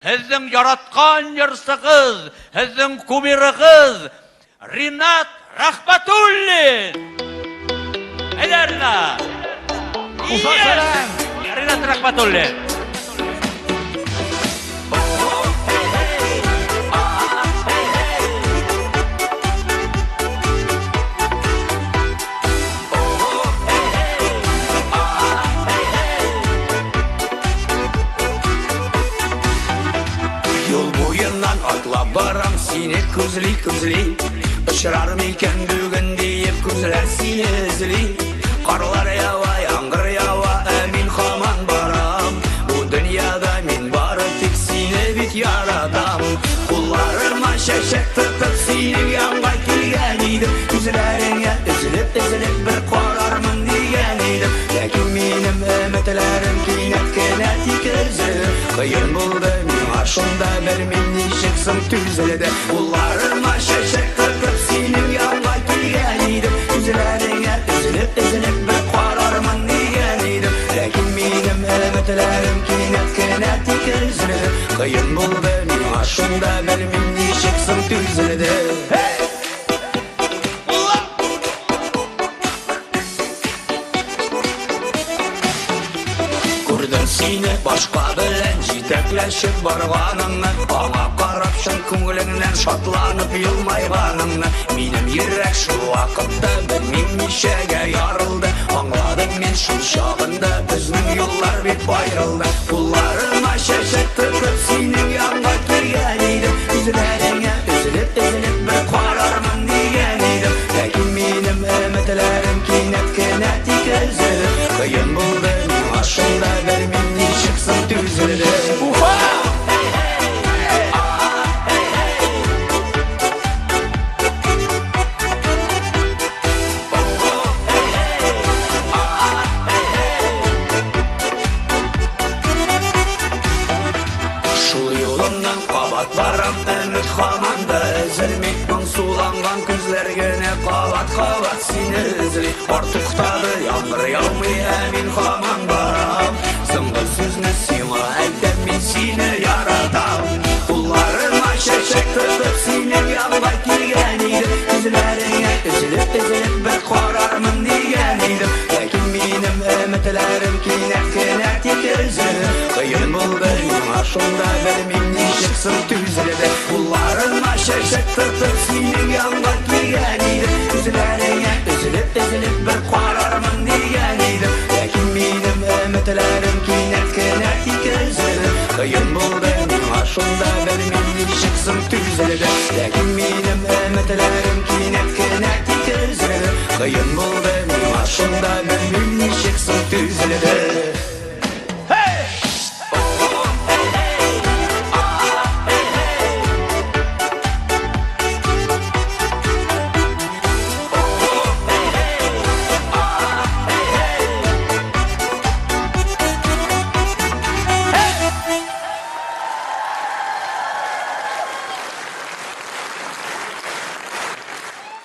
Sizin yaratkan yırsıqız, sizin kumiriqiz, Rinat Rahmatullin. Ederna. Ufasalan. Rinat Rahmatullin. Yol boyundan atlap baram seni күзли Ұшырар мекен бүгін дейіп күзлер сені ізли Қарлар ява, яңғыр ява, әмин хаман барам Бұл дүнияда мен бары тек сені бет ярадам Қолларыма шәшек тұтып сенің янға келген едім Күзлеріңе үзіліп бір қарармын деген едім Ләкин менің үмітлерім кейнеткені тек үзіліп Қиын болды мен ашында бір мен нешексің түзілді Қолларыма шәшек тұтып сенің янға келген едім Күзлеріңе үзіліп бір қарармын деген едім Ләкин менің үмітлерім кейнеткені тек үзіліп Қиын болды мен ашында бір мен нешексің түзілді Көрдім сені башқа білән жетекләшіп барғаныңны Аңа қарап шын көңіліңнен шатланып елмайғаныңны Менің ерек шыл уақытта білмем нешеге ярылды Аңладым мен шыл шағында біздің yollar бек айрылды Қолларыма шәшек тұтып сенің янға келген едім Күзлеріңе үзіліп бір қарармын деген едім Ләкин менің үмітлерім кейнеткені тек үзіліп Қиын болды мен ашында бір мен нешексің түзілді Шул yolundan qabat барам үміт хаманда үзілмек Мың суланған күзлергіне qabat сені үзілей Артықтады яңғыр яумай әмин хаман барам Сыңғы сөзні сиңа әлден мен сені яратам Қолларыма шәшек тұтып сенің янға келген едім Күзлеріңе үзіліп бір қарармын деген едім Ләкин менің үмітлерім кейнеткені тек үзіліп Қиын болды мен ашында бір мен нешексің түзілді Қолларыма шәшек тұтып сенің янға келген едім Күзлеріңе үзіліп бір қарармын деген едім Ләкин менің үмітлерім кейнеткені тек үзіліп Қиын болды мен ашында бір мен нешексің түзілді Ләкин менің үмітлерім кейнеткені тек үзіліп Қиын болды